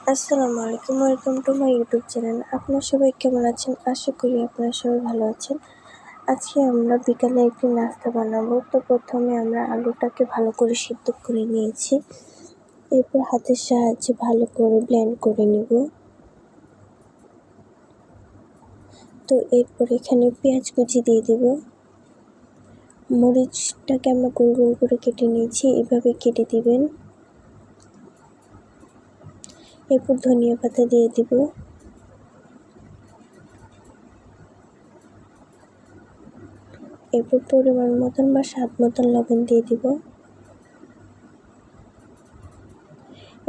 আসসালামু আলাইকুম, welcome to my YouTube channel. আপনারা সবাই কেমন আছেন? আশা করি আপনারা সবাই ভালো আছেন। আজকে আমরা বিকালে একটি নাস্তা বানাবো। তো প্রথমে আমরা আলুটাকে ভালো করে সিদ্ধ করে নিয়েছি, এরপর হাতের সাহায্যে ভালো করে ব্লেন্ড করে নেব। তো এরপর এখানে পেঁয়াজ কুচি দিয়ে দেব। মরিচটাকে আমরা গোল গোল করে কেটে নিয়েছি, এভাবে কেটে দিবেন। এরপর ধনিয়া পাতা দিয়ে দিব। এরপর পরিমাণ মতন বা স্বাদ মতন লবণ দিয়ে দিব।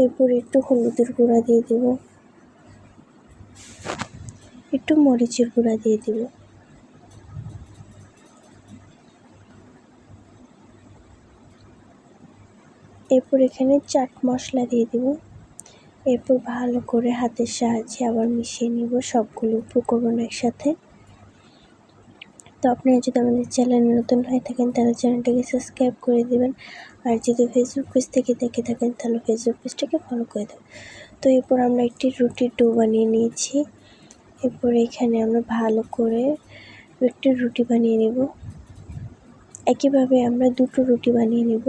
এরপর একটু হলুদের গুঁড়া দিয়ে দিব, একটু মরিচের গুঁড়া দিয়ে দিব। এরপর এখানে চাট মশলা দিয়ে দিব। এরপর ভালো করে হাতের সাহায্যে আবার মিশিয়ে নিব সবগুলো উপকরণ একসাথে। তো আপনারা যদি আমাদের চ্যানেলে নতুন হয়ে থাকেন তাহলে চ্যানেলটাকে সাবস্ক্রাইব করে দেবেন, আর যদি ফেসবুক পেজ থেকে দেখে থাকেন তাহলে ফেসবুক পেজটাকে ফলো করে দেবেন। তো এরপর আমরা একটি রুটির ডো বানিয়ে নিয়েছি। এরপর এখানে আমরা ভালো করে একটি রুটি বানিয়ে নেব। একইভাবে আমরা দুটো রুটি বানিয়ে নেব।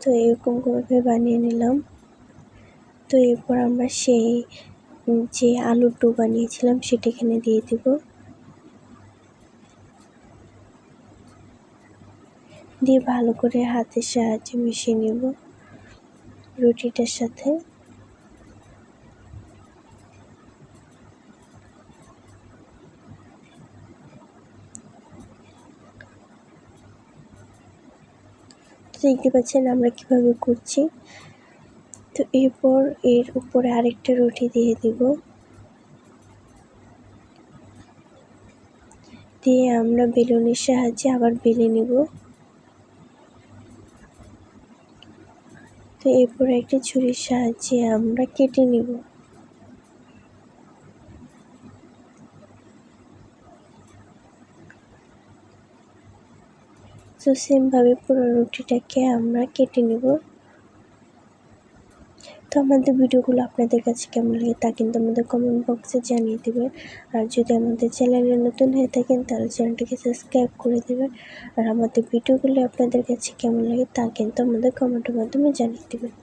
তো এরকম করে বানিয়ে নিলাম। তো এরপর আমরা সেই যে আলুর ডো বানিয়েছিলাম সেটা এখানে দিয়ে দিব। দিয়ে ভালো করে হাতের সাহায্যে মিশিয়ে নেব রুটিটার সাথে। দেখতে পাচ্ছেন আমরা কিভাবে করছি। তো এরপর এর উপরে আরেকটা রুটি দিয়ে দিব, দিয়ে আমরা বেলুনের সাহায্যে আবার বেলে নেব। তো এরপর একটা ছুরির সাহায্যে আমরা কেটে নেব। তো সেমভাবে পুরো রুটিটাকে আমরা কেটে নেব। তো আমাদের ভিডিওগুলো আপনাদের কাছে কেমন লাগে তা কিন্তু আমাদের কমেন্ট বক্সে জানিয়ে দেবেন। আর যদি আমাদের চ্যানেলে নতুন হয়ে থাকেন তাহলে চ্যানেলটিকে সাবস্ক্রাইব করে দেবেন। আর আমাদের ভিডিওগুলো আপনাদের কাছে কেমন লাগে তা কিন্তু আমাদের কমেন্টের মাধ্যমে জানিয়ে দেবেন।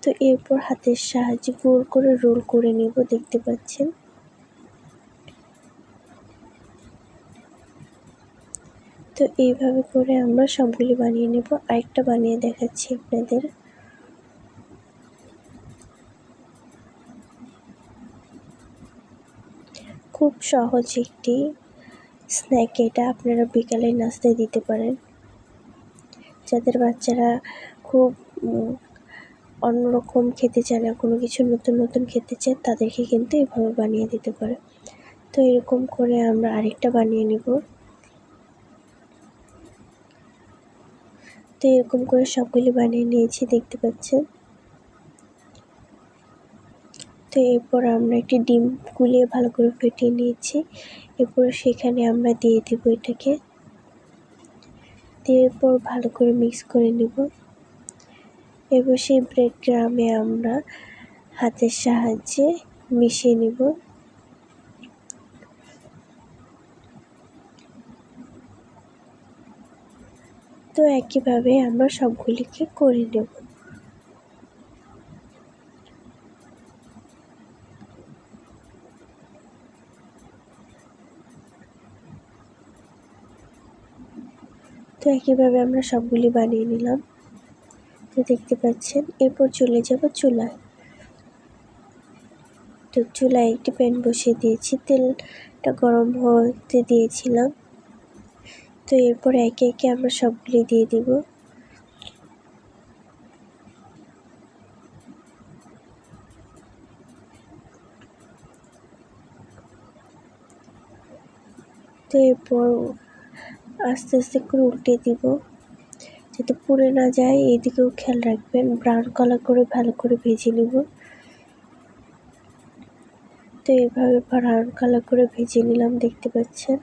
তো এরপর হাতের সাহায্যে গোল করে রোল করে নেব, দেখতে পাচ্ছেন। তো এইভাবে করে আমরা সবগুলি বানিয়ে নেব। আরেকটা বানিয়ে দেখাচ্ছি আপনাদের। খুব সহজ একটি স্ন্যাক, এটা আপনারা বিকালে নাস্তায় দিতে পারেন। যাদের বাচ্চারা খুব অন্যরকম খেতে চায় না, কোনো কিছু নতুন নতুন খেতে চায়, তাদেরকে কিন্তু এভাবে বানিয়ে দিতে পারে। তো এরকম করে আমরা আরেকটা বানিয়ে নেব। তো এরকম করে সবগুলি বানিয়ে নিয়েছি, দেখতে পাচ্ছেন। তো এরপর আমরা একটি ডিম গুলিয়ে ভালো করে ফেটিয়ে নিয়েছি। এরপর সেখানে আমরা দিয়ে দেব এটাকে, দিয়ে এরপর ভালো করে মিক্স করে নেব। এবার সেই ব্রেড ক্রামে আমরা হাতের সাহায্যে মিশিয়ে নেব। তো একইভাবে আমরা সবগুলিকে করে নেব। তো একইভাবে আমরা সবগুলি বানিয়ে নিলাম। তো দেখতে পাচ্ছেন। এরপর চলে যাব চুলায়। তো চুলায় একটি প্যান বসিয়ে দিয়েছি, তেলটা গরম হতে দিয়েছিলাম। তো এরপর একে একে আমরা সবগুলি দিয়ে দিব। তো এরপর আস্তে আস্তে করে উল্টে দিব যাতে পুড়ে না যায়, এইদিকেও খেয়াল রাখবেন। ব্রাউন কালার করে ভালো করে ভেজে নেব। তো এইভাবে ব্রাউন কালার করে ভেজে নিলাম, দেখতে পাচ্ছেন।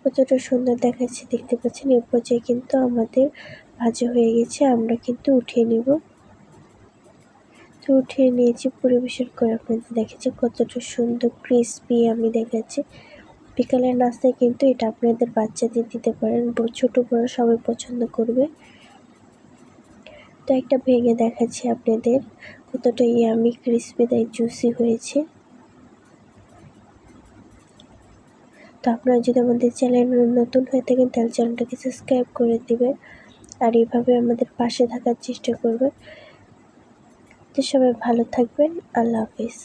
কতটা সুন্দর দেখাচ্ছে দেখতে পাচ্ছেন। এই পর্যায়ে কিন্তু আমাদের ভাজা হয়ে গেছে, আমরা কিন্তু উঠিয়ে নিব। তো উঠিয়ে নিয়েছি, পরিবেশন করে আপনাদের দেখাচ্ছি কতটা সুন্দর ক্রিসপি আমি দেখাচ্ছি। বিকালের নাস্তায় কিন্তু এটা আপনাদের বাচ্চাদের দিতে পারেন, ছোট বড় সবাই পছন্দ করবে। তো একটা ভেঙে দেখাচ্ছি আপনাদের কতটা ইয়ামি ক্রিসপি তাই জুসি হয়েছে। তো আপনারা যদি আমাদের চ্যানেল নতুন হয়ে থাকেন তাহলে চ্যানেলটাকে সাবস্ক্রাইব করে দিবেন আর এইভাবে আমাদের পাশে থাকার চেষ্টা করবেন। তো সবাই ভালো থাকবেন, আল্লাহ হাফিজ।